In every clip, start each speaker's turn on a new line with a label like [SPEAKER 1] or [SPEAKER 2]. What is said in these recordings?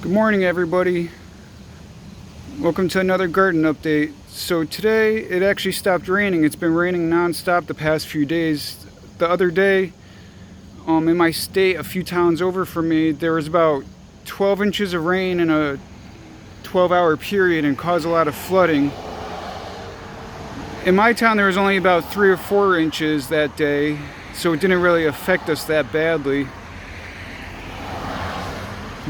[SPEAKER 1] Good morning, everybody. Welcome to another garden update. So today it actually stopped raining. It's been raining non-stop the past few days. The other day, in my state, a few towns over from me, there was about 12 inches of rain in a 12-hour period and caused a lot of flooding. In my town, there was only about 3 or 4 inches that day, so it didn't really affect us that badly.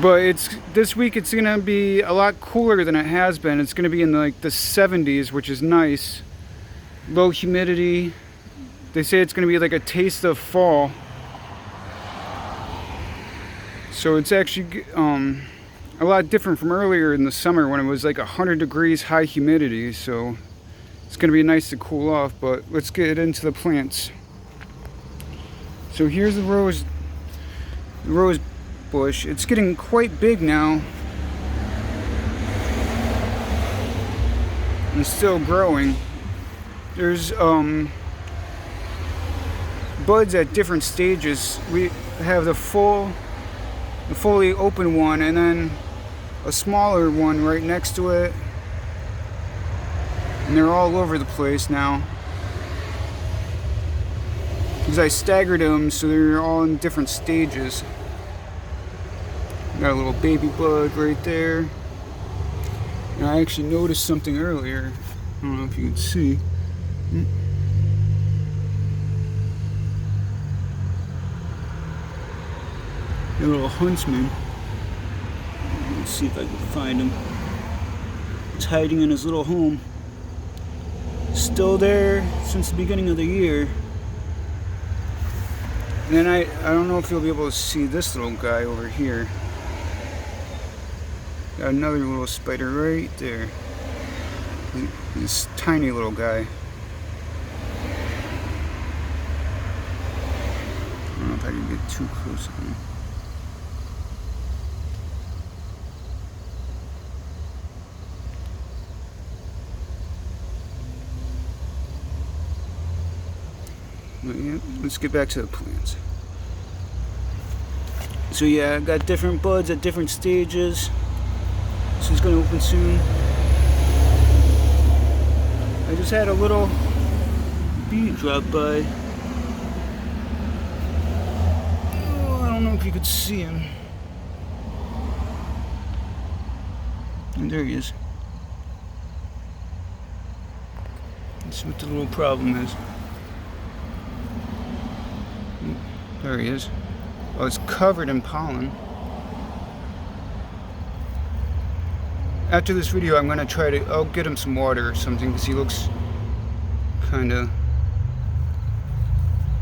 [SPEAKER 1] But this week it's gonna be a lot cooler than it has been. It's gonna be in the 70s, which is nice. Low humidity. They say it's gonna be like a taste of fall. So it's actually a lot different from earlier in the summer when it was like 100 degrees high humidity. So it's gonna be nice to cool off. But let's get into the plants. So here's the rose bush. It's getting quite big now and still growing. There's buds at different stages. We have the fully open one and then a smaller one right next to it, and they're all over the place now because I staggered them so they're all in different stages. Got a little baby bud right there. And I actually noticed something earlier. I don't know if you can see. A little huntsman. Let's see if I can find him. He's hiding in his little home. Still there since the beginning of the year. And then I don't know if you'll be able to see this little guy over here. Got another little spider right there. This tiny little guy. I don't know if I can get too close on him. But yeah, let's get back to the plants. So yeah, I got different buds at different stages. This is going to open soon. I just had a little bee drop by. Oh, I don't know if you could see him. And there he is. Let's see what the little problem is. There he is. Oh, it's covered in pollen. After this video, I'm gonna I'll get him some water or something because he looks kind of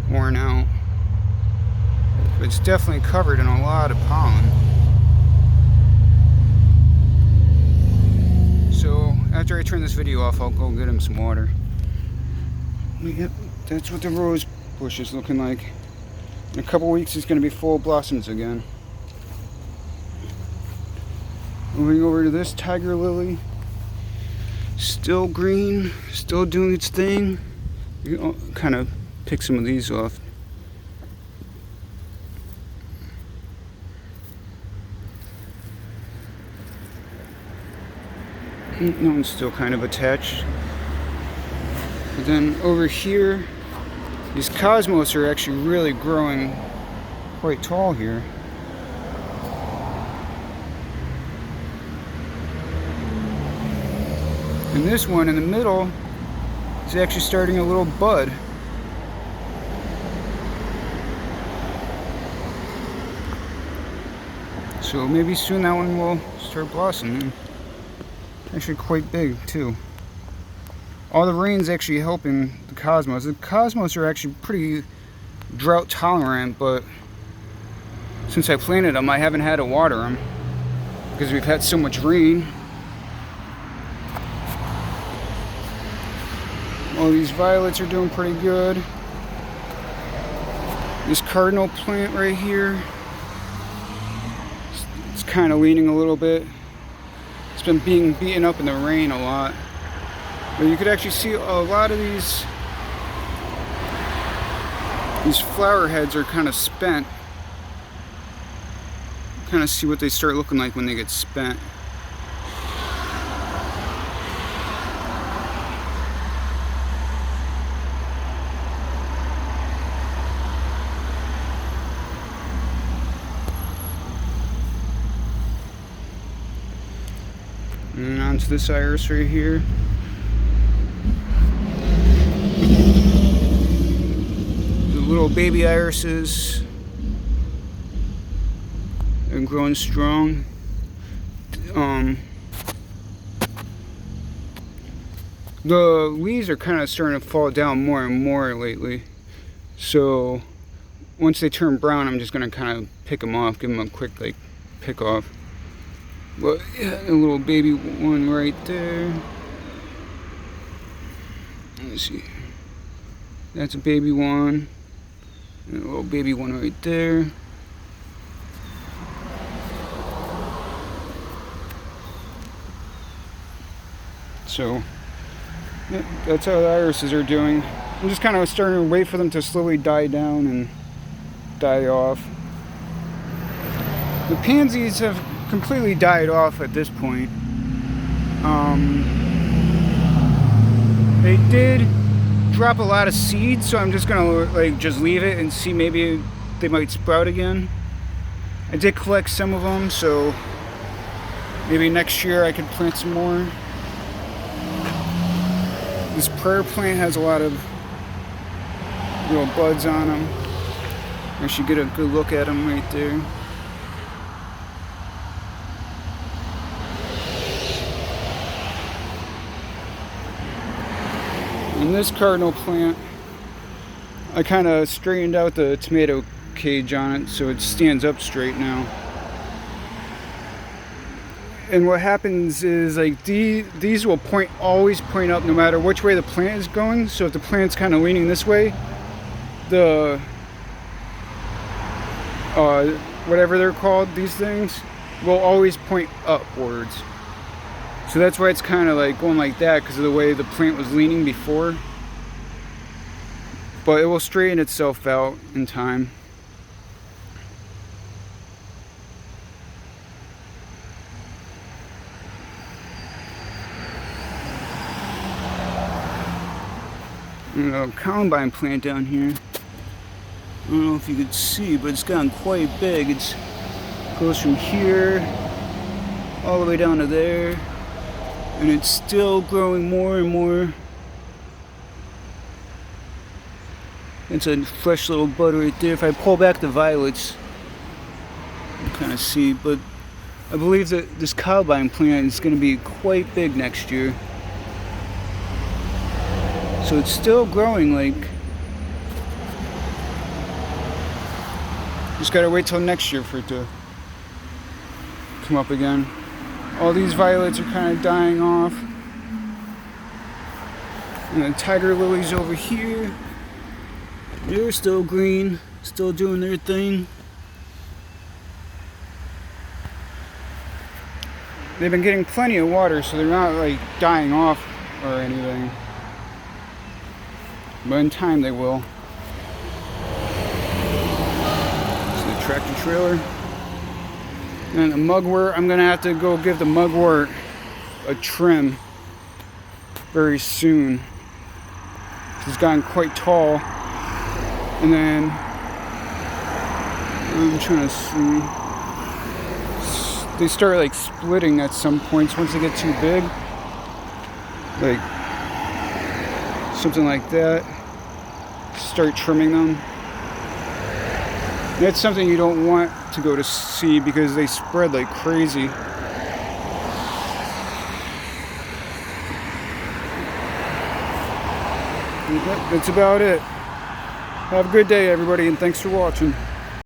[SPEAKER 1] worn out. But it's definitely covered in a lot of pollen. So after I turn this video off, I'll go get him some water. Yep, that's what the rose bush is looking like. In a couple weeks, it's gonna be full of blossoms again. Moving over to this tiger lily, still green, still doing its thing. You kind of pick some of these off. That one's still kind of attached. But then over here, these cosmos are actually really growing quite tall here. And this one in the middle is actually starting a little bud. So maybe soon that one will start blossoming. Actually quite big too. All the rain's actually helping the cosmos. The cosmos are actually pretty drought tolerant, but since I planted them, I haven't had to water them because we've had so much rain. All these violets are doing pretty good. This cardinal plant right here, it's kind of leaning a little bit. It's been being beaten up in the rain a lot. But you could actually see a lot of these flower heads are kind of spent kind of see what they start looking like when they get spent. And onto this iris right here. The little baby irises are growing strong. The leaves are kind of starting to fall down more and more lately. So once they turn brown, I'm just going to kind of pick them off, give them a quick pick off. But yeah, a little baby one right there. Let's see. That's a baby one. And a little baby one right there. So yeah, that's how the irises are doing. I'm just kind of starting to wait for them to slowly die down and die off. The pansies have completely died off at this point. They did drop a lot of seeds, so I'm just gonna just leave it and see, maybe they might sprout again. I did collect some of them, so maybe next year I could plant some more. This prayer plant has a lot of little buds on them. I should get a good look at them right there. And this cardinal plant, I kind of straightened out the tomato cage on it so it stands up straight now. And what happens is these will always point up no matter which way the plant is going. So if the plant's kind of leaning this way, the whatever they're called, these things, will always point upwards. So that's why it's kind of going like that, because of the way the plant was leaning before. But it will straighten itself out in time. And a columbine plant down here. I don't know if you could see, but it's gotten quite big. It goes from here all the way down to there. And it's still growing more and more. It's a fresh little bud right there. If I pull back the violets, you can kind of see. But I believe that this columbine plant is going to be quite big next year. So it's still growing. Just gotta wait till next year for it to come up again. All these violets are kind of dying off. And the tiger lilies over here, they're still green, still doing their thing. They've been getting plenty of water, so they're not dying off or anything. But in time they will. It's the tractor trailer. And the mugwort, I'm going to have to go give the mugwort a trim very soon. It's gotten quite tall. And then, I'm trying to see. They start splitting at some points once they get too big. Something like that. Start trimming them. That's something you don't want to go to see because they spread like crazy. That's about it. Have a good day, everybody, and thanks for watching.